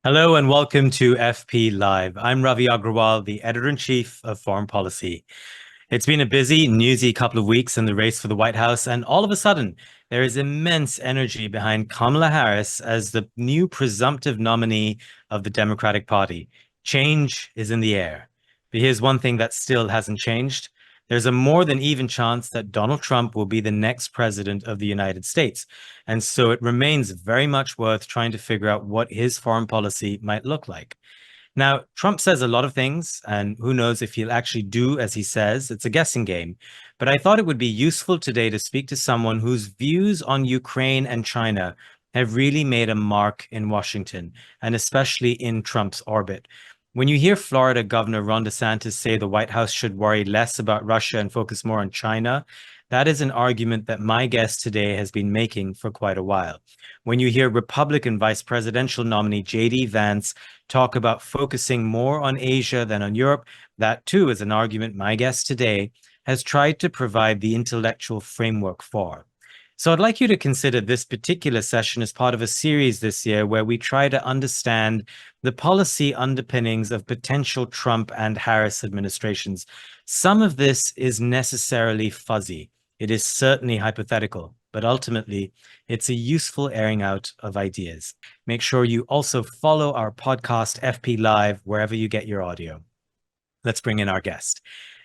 Hello and welcome to FP Live. I'm Ravi Agrawal, the editor-in-chief of Foreign Policy. It's been a busy, newsy couple of weeks in the race for the White House, and all of a sudden, there is immense energy behind Kamala Harris as the new presumptive nominee of the Democratic Party. Change is in the air. But here's one thing that still hasn't changed. There's a more than even chance that Donald Trump will be the next president of the United States. And so it remains very much worth trying to figure out what his foreign policy might look like. Now, Trump says a lot of things, and who knows if he'll actually do as he says. It's a guessing game. But I thought it would be useful today to speak to someone whose views on Ukraine and China have really made a mark in Washington, and especially in Trump's orbit. When you hear Florida Governor Ron DeSantis say the White House should worry less about Russia and focus more on China, that is an argument that my guest today has been making for quite a while. When you hear Republican vice presidential nominee J.D. Vance talk about focusing more on Asia than on Europe, that too is an argument my guest today has tried to provide the intellectual framework for. So I'd like you to consider this particular session as part of a series this year where we try to understand the policy underpinnings of potential Trump and Harris administrations. Some of this is necessarily fuzzy. It is certainly hypothetical, but ultimately, it's a useful airing out of ideas. Make sure you also follow our podcast, FP Live, wherever you get your audio. Let's bring in our guest.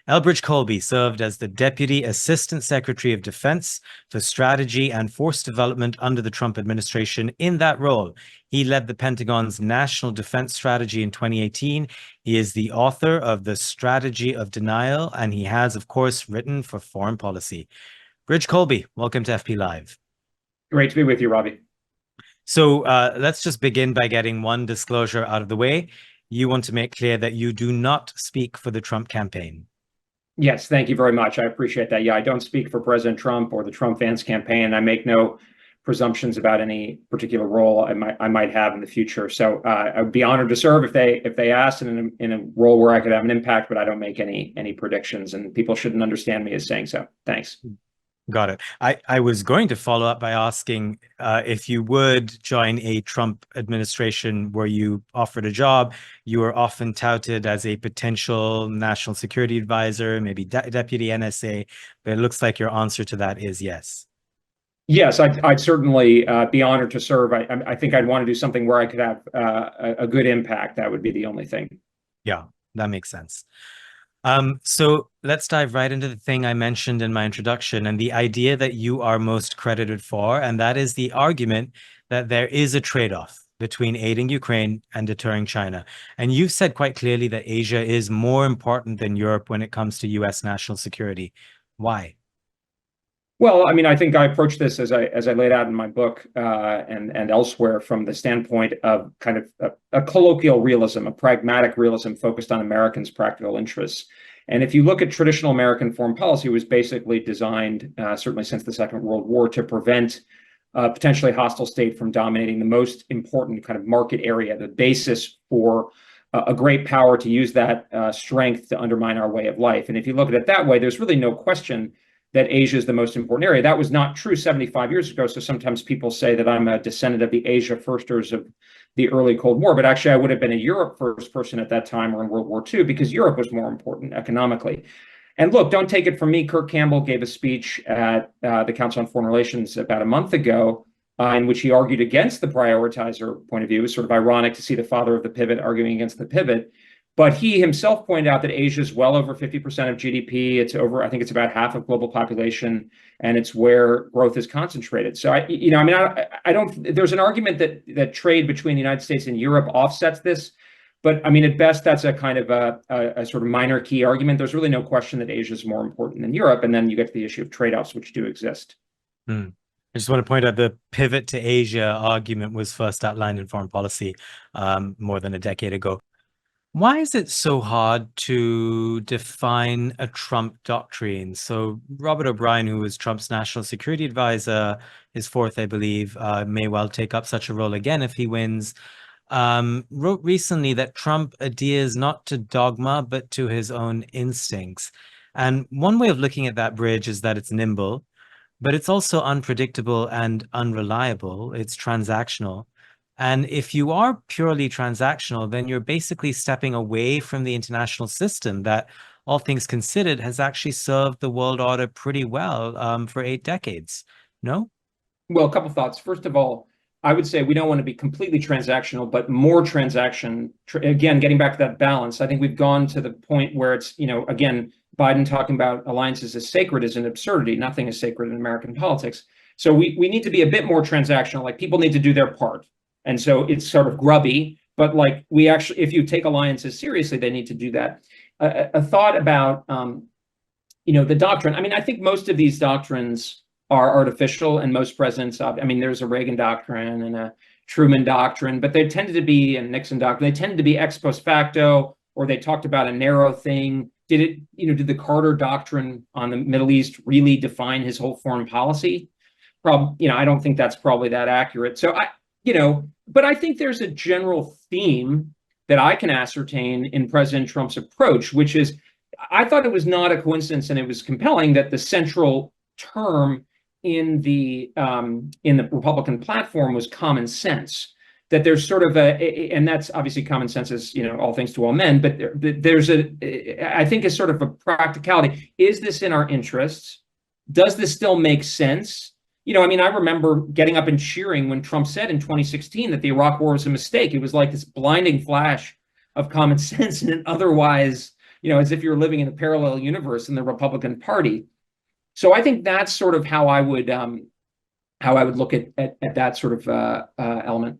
Elbridge Colby served as the Deputy Assistant Secretary of Defense for Strategy and Force Development under the Trump administration. In that role, he led the Pentagon's National Defense Strategy in 2018. He is the author of The Strategy of Denial, and he has, of course, written for Foreign Policy. Bridge Colby, welcome to FP Live. Great to be with you, Ravi. So let's just begin by getting one disclosure out of the way. You want to make clear that you do not speak for the Trump campaign. Yes, thank you very much. I appreciate that. Yeah, I don't speak for President Trump or the Trump Vance campaign. I make no presumptions about any particular role I might have in the future. So I would be honored to serve if they asked in a role where I could have an impact, but I don't make any predictions, and people shouldn't understand me as saying so. Thanks. Got it. I was going to follow up by asking if you would join a Trump administration where you offered a job. You were often touted as a potential national security advisor, maybe deputy NSA, but it looks like your answer to that is yes. Yes, I'd certainly be honored to serve. I think I'd want to do something where I could have a good impact. That would be the only thing. Yeah, that makes sense. So let's dive right into the thing I mentioned in my introduction and the idea that you are most credited for, and that is the argument that there is a trade-off between aiding Ukraine and deterring China. And you've said quite clearly that Asia is more important than Europe when it comes to US national security. Why? Well, I mean, I think I approach this as I laid out in my book and elsewhere from the standpoint of kind of a colloquial realism, a pragmatic realism focused on Americans' practical interests. And if you look at traditional American foreign policy, it was basically designed, certainly since the Second World War, to prevent a potentially hostile state from dominating the most important kind of market area, the basis for a great power to use that strength to undermine our way of life. And if you look at it that way, there's really no question that Asia is the most important area. That was not true 75 years ago. So sometimes people say that I'm a descendant of the Asia firsters of the early Cold War, but actually I would have been a Europe first person at that time or in World War II because Europe was more important economically. And look, don't take it from me. Kirk Campbell gave a speech at the Council on Foreign Relations about a month ago in which he argued against the prioritizer point of view. It was sort of ironic to see the father of the pivot arguing against the pivot. But he himself pointed out that Asia is well over 50% of GDP. It's over, I think it's about half of global population, and it's where growth is concentrated. So I don't. There's an argument that trade between the United States and Europe offsets this, but I mean, at best, that's a kind of a sort of minor key argument. There's really no question that Asia is more important than Europe, and then you get to the issue of trade-offs, which do exist. I just want to point out the pivot to Asia argument was first outlined in foreign policy more than a decade ago. Why is it so hard to define a Trump doctrine? So Robert O'Brien, who was Trump's national security advisor, his fourth, I believe, may well take up such a role again if he wins, wrote recently that Trump adheres not to dogma, but to his own instincts. And one way of looking at that bridge is that it's nimble, but it's also unpredictable and unreliable. It's transactional. And if you are purely transactional, then you're basically stepping away from the international system that, all things considered, has actually served the world order pretty well for 8 decades. No? Well, a couple thoughts. First of all, I would say we don't want to be completely transactional, but more transaction. Again, getting back to that balance, I think we've gone to the point where it's, again, Biden talking about alliances as sacred is an absurdity. Nothing is sacred in American politics. So we need to be a bit more transactional. Like, people need to do their part. And so it's sort of grubby, but like, we actually, if you take alliances seriously, they need to do that. A thought about, the doctrine. I mean, I think most of these doctrines are artificial, and most presidents, I mean, there's a Reagan doctrine and a Truman doctrine, but they tended to be, and Nixon doctrine, they tended to be ex post facto, or they talked about a narrow thing. Did the Carter doctrine on the Middle East really define his whole foreign policy? I don't think that's probably that accurate. So but I think there's a general theme that I can ascertain in President Trump's approach, which is, I thought it was not a coincidence, and it was compelling that the central term in the Republican platform was common sense. That there's sort of and that's obviously common sense is, all things to all men, but there's I think it's sort of a practicality. Is this in our interests? Does this still make sense? I mean, I remember getting up and cheering when Trump said in 2016 that the Iraq War was a mistake. It was like this blinding flash of common sense, and otherwise, as if you're living in a parallel universe in the Republican Party. So I think that's sort of how I would look at that sort of element.